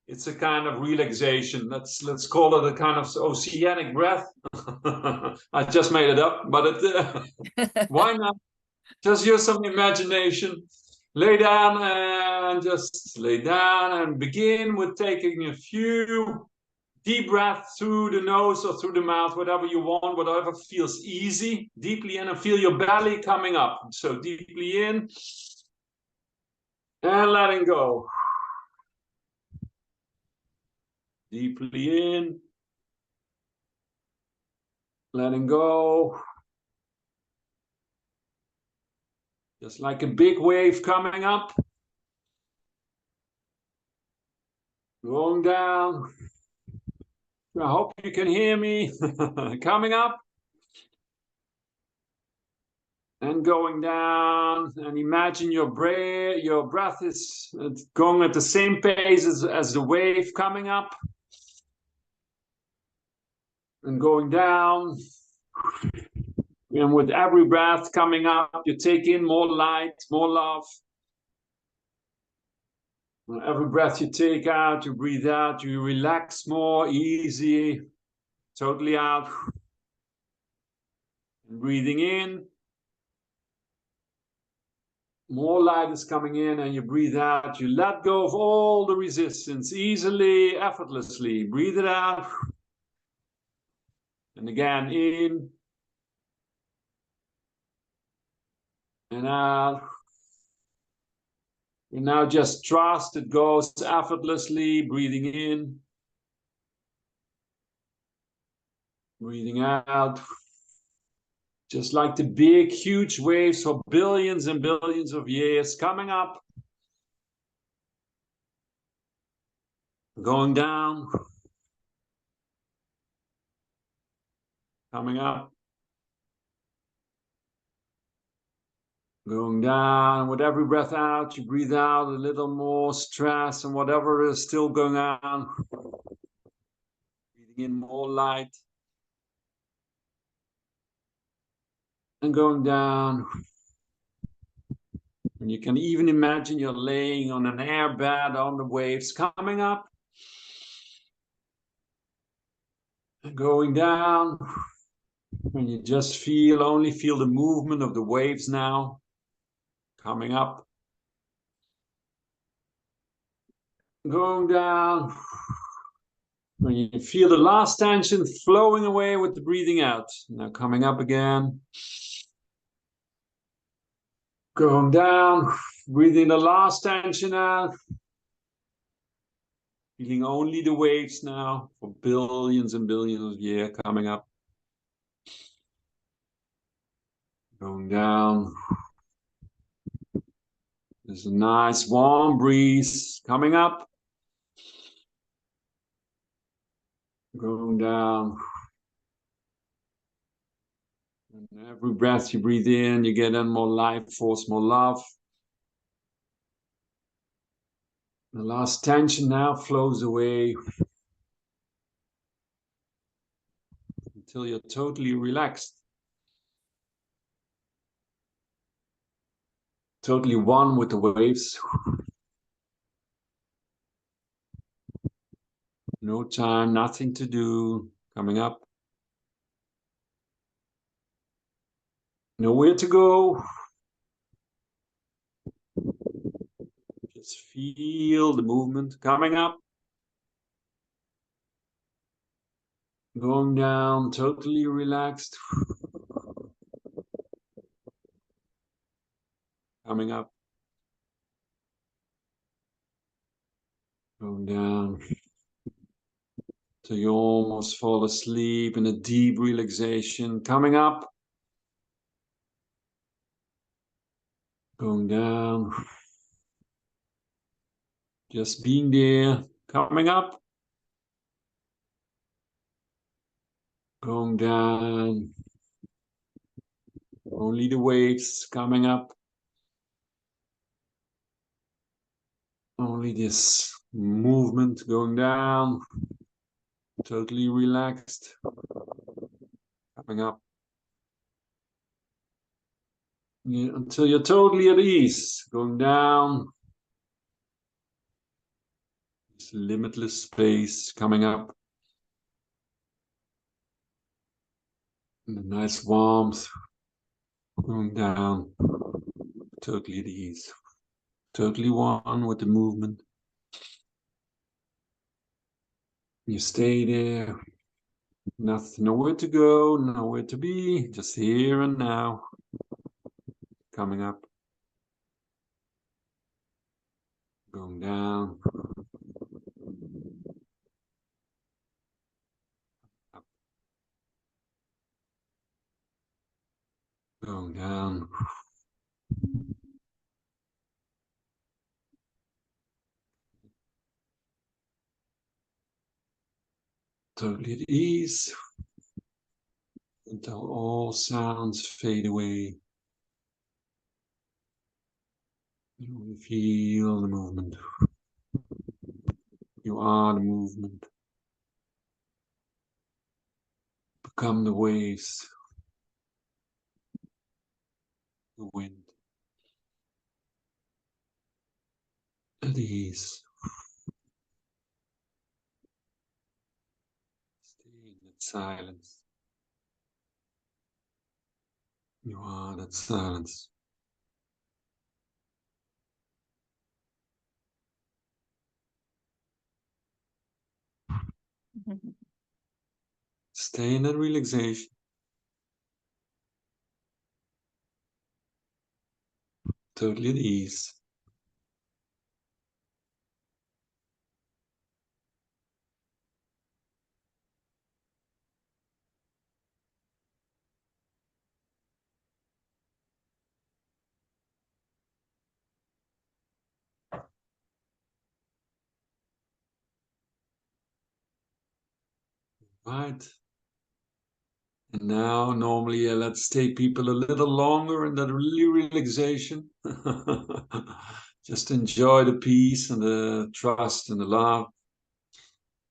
It's a kind of relaxation. Let's call it a kind of oceanic breath. I just made it up, but why not? Just use some imagination. Lay down and just lay down and begin with taking a few deep breaths through the nose or through the mouth, whatever you want, whatever feels easy. Deeply in, and feel your belly coming up. So deeply in and letting go. Deeply in, letting go. Just like a big wave coming up, going down. I hope you can hear me. Coming up and going down, and imagine your breath is going at the same pace as the wave coming up and going down. And with every breath coming up, you take in more light, more love. And every breath you take out, you breathe out, you relax more, easy, totally out. And breathing in, more light is coming in, and you breathe out. You let go of all the resistance easily, effortlessly. Breathe it out. And again, in and out. And now just trust it goes effortlessly. Breathing in, breathing out. Just like the big, huge waves for billions and billions of years coming up, going down, coming up, going down. With every breath out, you breathe out a little more stress and whatever is still going on. Breathing in more light. And going down. And you can even imagine you're laying on an airbed on the waves coming up. And going down. And you just only feel the movement of the waves now. Coming up. Going down. When you feel the last tension flowing away with the breathing out. Now coming up again. Going down. Breathing the last tension out. Feeling only the waves now for billions and billions of years coming up. Going down. There's a nice warm breeze coming up. Going down. And every breath you breathe in, you get in more life force, more love. The last tension now flows away until you're totally relaxed. Totally one with the waves. No time, nothing to do. Coming up. Nowhere to go. Just feel the movement coming up. Going down, totally relaxed. Coming up. Going down. Till you almost fall asleep in a deep relaxation. Coming up. Going down. Just being there. Coming up. Going down. Only the waves coming up. Only this movement going down. Totally relaxed. Coming up. Yeah, until you're totally at ease. Going down. This limitless space coming up. And a nice warmth. Going down. Totally at ease. Totally one with the movement. You stay there. Nothing, nowhere to go, nowhere to be. Just here and now. Coming up. Going down. Up. Going down. Totally at ease. Until all sounds fade away. You feel the movement. You are the movement. Become the waves. The wind. At ease. Stay in that silence. You are that silence. Stay in that relaxation. Totally at ease. Right. And now, normally, let's take people a little longer in that relaxation. Just enjoy the peace and the trust and the love.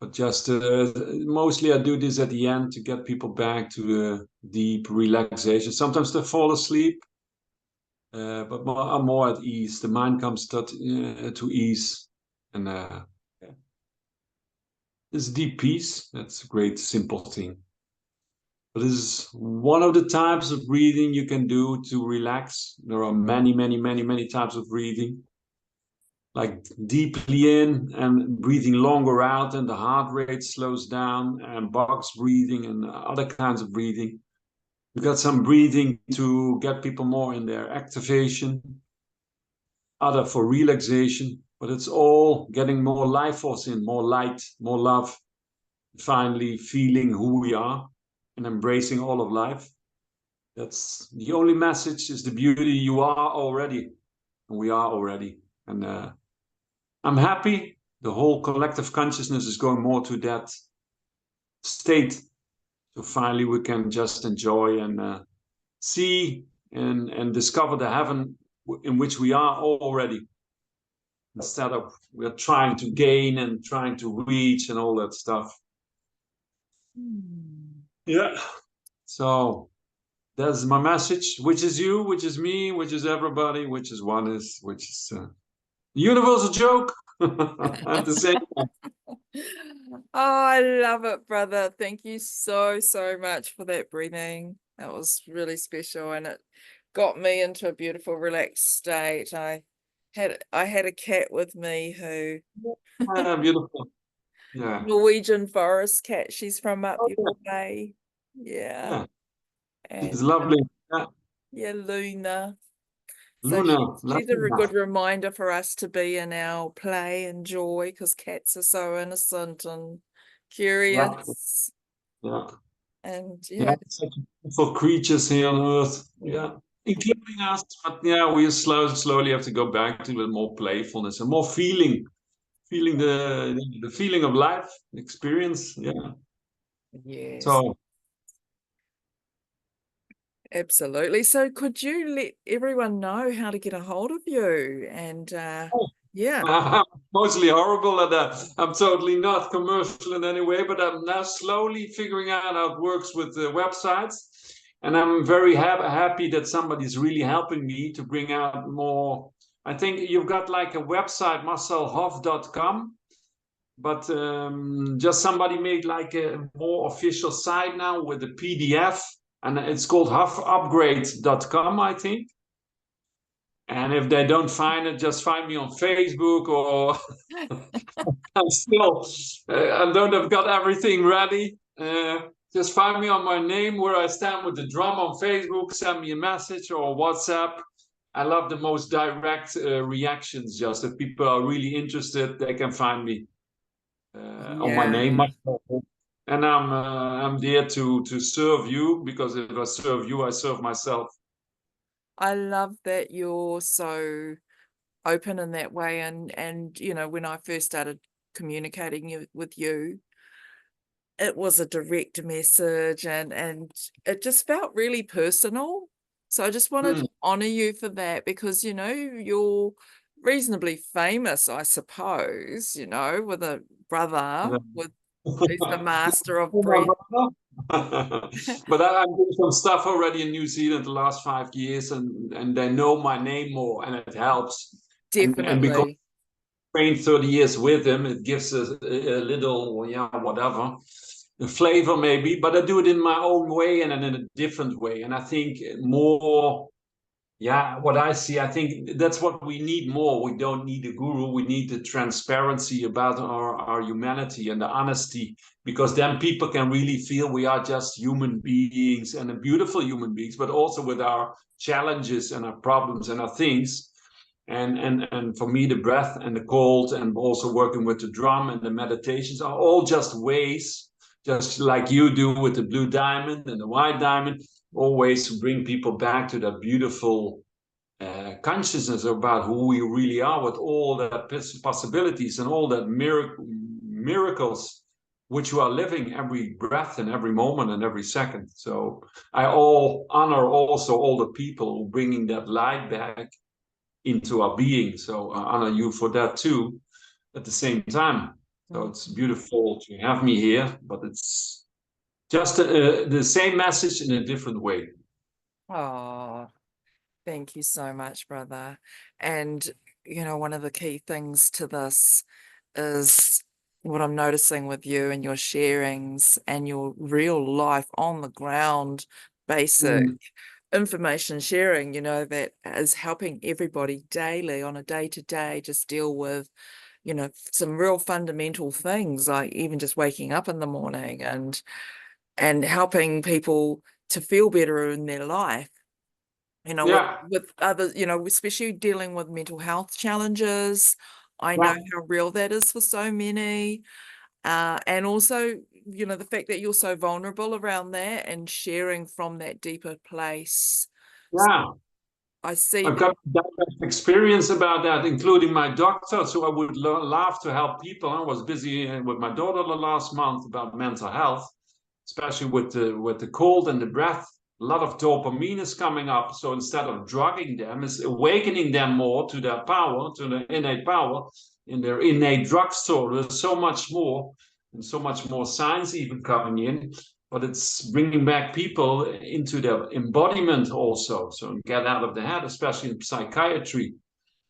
But just mostly I do this at the end to get people back to a deep relaxation. Sometimes they fall asleep, but I'm more at ease. The mind comes to ease. And this deep peace, that's a great, simple thing. But this is one of the types of breathing you can do to relax. There are many, many, many, many types of breathing. Like deeply in and breathing longer out, and the heart rate slows down, and box breathing and other kinds of breathing. We got some breathing to get people more in their activation, other for relaxation, but it's all getting more life force in, more light, more love, finally feeling who we are and embracing all of life. That's the only message, is the beauty. You are already, and we are already. And I'm happy the whole collective consciousness is going more to that state. So finally we can just enjoy and see and discover the heaven in which we are already, instead of we're trying to gain and trying to reach and all that stuff. Yeah. So that's my message, which is you, which is me, which is everybody, which is oneness, which is universal joke at the same time. Oh, I love it, brother. Thank you so, so much for that breathing. That was really special, and it got me into a beautiful, relaxed state. I had a cat with me who Beautiful. Yeah. Norwegian forest cat. She's from up Oh, your way. Yeah. yeah. And It's lovely. Yeah. yeah, Luna. So Luna, she's a Luna. good reminder for us to be in our play and joy, because cats are so innocent and Yeah. curious. Yeah. And Yeah. Such beautiful creatures here on Earth. Yeah. Including us. But yeah, we slowly have to go back to a little more playfulness and more feeling the feeling of life, experience. Yeah. yes, So absolutely. So could you let everyone know how to get a hold of you? And yeah. I'm mostly horrible at that. I'm totally not commercial in any way, but I'm now slowly figuring out how it works with the websites. And I'm very happy that somebody's really helping me to bring out more. I think you've got like a website, marcelhof.com, but just somebody made like a more official site now with a PDF, and it's called hofupgrade.com, I think. And if they don't find it, just find me on Facebook, or I'm still, I don't have got everything ready. Just find me on my name, where I stand with the drum, on Facebook, send me a message or WhatsApp. I love the most direct reactions. Just if people are really interested, they can find me on my name. And I'm there to serve you, because if I serve you, I serve myself. I love that you're so open in that way. And you know, when I first started communicating with you, it was a direct message, and it just felt really personal. So I just wanted to honor you for that, because, you know, you're reasonably famous, I suppose, you know, with a brother with who's the master of breath. But I'm doing some stuff already in New Zealand the last 5 years, and they know my name more, and it helps. And because Definitely. I trained 30 years with him, it gives a little, yeah, whatever, a flavor maybe. But I do it in my own way and in a different way. And I think more, yeah, what I see, I think that's what we need more. We don't need a guru. We need the transparency about our humanity and the honesty, because then people can really feel we are just human beings, and beautiful human beings, but also with our challenges and our problems and our things. And for me, the breath and the cold, and also working with the drum and the meditations, are all just ways, just like you do with the blue diamond and the white diamond, always to bring people back to that beautiful consciousness about who we really are, with all that possibilities and all that miracles which you are living every breath and every moment and every second. So I honor also all the people bringing that light back into our being. So I honor you for that too at the same time. So it's beautiful to have me here, but it's just the same message in a different way. Oh, thank you so much, brother. And, you know, one of the key things to this is what I'm noticing with you and your sharings and your real life on the ground, basic information sharing, you know, that is helping everybody daily on a day-to-day just deal with, you know, some real fundamental things, like even just waking up in the morning and helping people to feel better in their life. You know, Yeah. with others, you know, especially dealing with mental health challenges. I know Yeah. how real that is for so many. And also, you know, the fact that you're so vulnerable around that and sharing from that deeper place. Yeah. I see I've that. got direct experience about that, including my doctor. So I would love to help people. I was busy with my daughter the last month about mental health, especially with the cold and the breath. A lot of dopamine is coming up. So instead of drugging them, it's awakening them more to their power, to their innate power in their innate drugstore. There's so much more, and so much more science even coming in. But it's bringing back people into their embodiment also. So get out of the head, especially in psychiatry.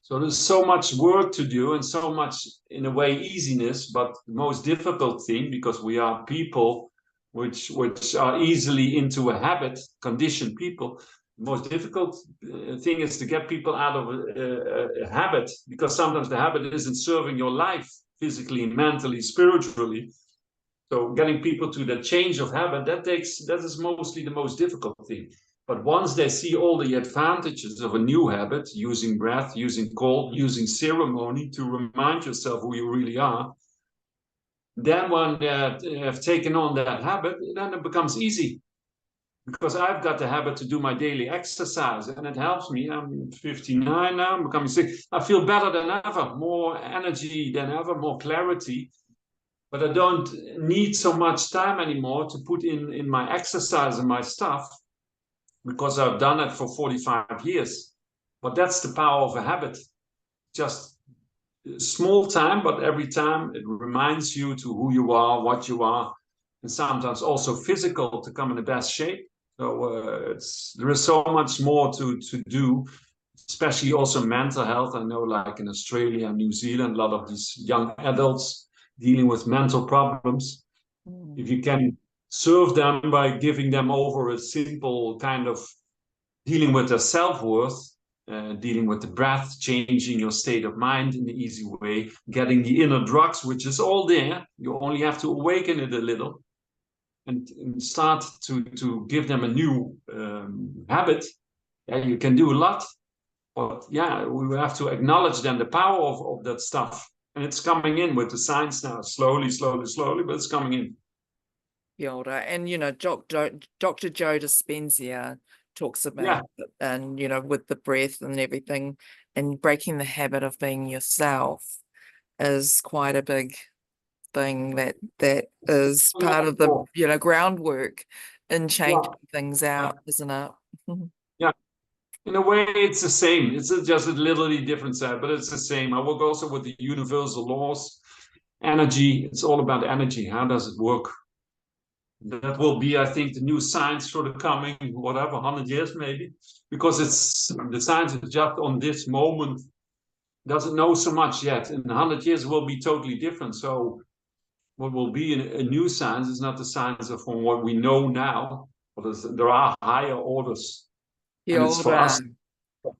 So there's so much work to do, and so much, in a way, easiness. But the most difficult thing, because we are people which are easily into a habit, conditioned people. The most difficult thing is to get people out of a habit, because sometimes the habit isn't serving your life physically, mentally, spiritually. So getting people to the change of habit, that is mostly the most difficult thing. But once they see all the advantages of a new habit, using breath, using cold, using ceremony to remind yourself who you really are, then when they have taken on that habit, then it becomes easy. Because I've got the habit to do my daily exercise, and it helps me. I'm 59 now, I'm becoming 60. I feel better than ever, more energy than ever, more clarity. But I don't need so much time anymore to put in my exercise and my stuff, because I've done it for 45 years. But that's the power of a habit. Just small time, but every time it reminds you to who you are, what you are, and sometimes also physical, to come in the best shape. So there is so much more to do, especially also mental health. I know, like in Australia and New Zealand, a lot of these young adults dealing with mental problems. If you can serve them by giving them over a simple kind of dealing with their self-worth, dealing with the breath, changing your state of mind in the easy way, getting the inner drugs, which is all there. You only have to awaken it a little and start to give them a new habit. Yeah, you can do a lot. But yeah, we have to acknowledge then the power of that stuff. And it's coming in with the science now, slowly, but it's coming in. Kia ora. And, you know, Dr. Joe Dispenza talks Yeah. about, and with the breath and everything, and breaking the habit of being yourself is quite a big thing that is part of the groundwork in changing things out, isn't it? Yeah. In a way, it's the same. It's just a literally different side, but it's the same. I work also with the universal laws, energy. It's all about energy. How does it work? That will be, I think, the new science for the coming, whatever, 100 years maybe, because it's the science is just on this moment, doesn't know so much yet. In 100 years, it will be totally different. So what will be a new science is not the science of from what we know now, but there are higher orders. The And it's for us.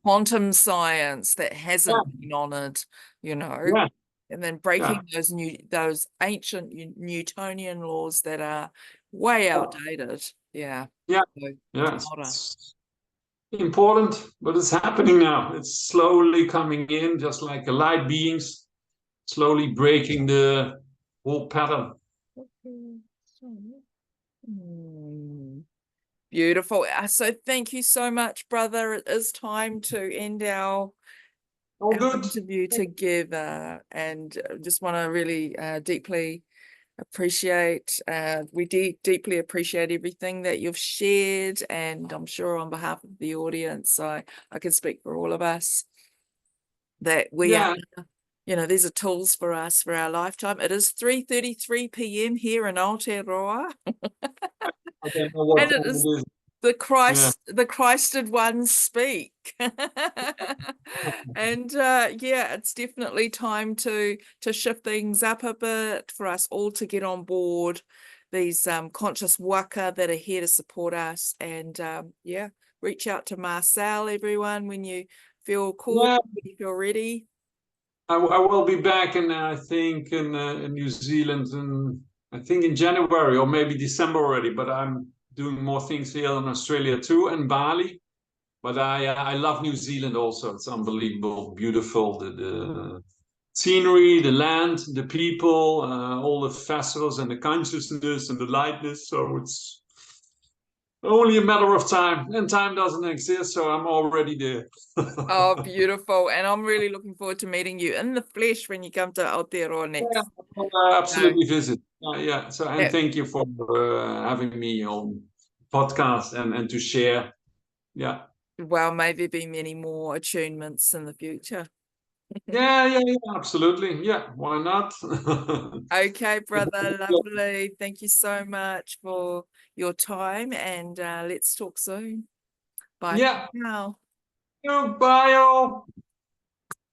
quantum science that hasn't Yeah. been honored, Yeah. and then breaking Yeah. those ancient Newtonian laws that are way outdated. Yeah. Yeah. So Yeah. harder. It's important, but it's happening now. It's slowly coming in, just like the light beings, slowly breaking the whole pattern. Beautiful. So thank you so much, brother. It is time to end our All good. interview together, and just want to really deeply appreciate, we deeply appreciate everything that you've shared, and I'm sure on behalf of the audience, I can speak for all of us, that we are, these are tools for us for our lifetime. It is 3:33 p.m. here in Aotearoa. I don't know what And it time is it is. the Christed ones speak. And it's definitely time to shift things up a bit, for us all to get on board these conscious waka that are here to support us. And reach out to Marcel, everyone, when you feel called, when you feel ready. I will be back I think in New Zealand, and I think in January or maybe December already. But I'm doing more things here in Australia too, and Bali. But I love New Zealand also. It's unbelievable, beautiful. The scenery, the land, the people, all the festivals and the consciousness and the lightness. So it's only a matter of time, and time doesn't exist. So I'm already there. Oh, beautiful. And I'm really looking forward to meeting you in the flesh when you come to Aotearoa next. Yeah, I'll absolutely visit. Yeah. So, and thank you for having me on podcast and to share. Yeah. Well, maybe be many more attunements in the future. Yeah, absolutely. Yeah, why not? Okay, brother, lovely. Thank you so much for your time, and let's talk soon. Bye for Yeah. now. Bye all.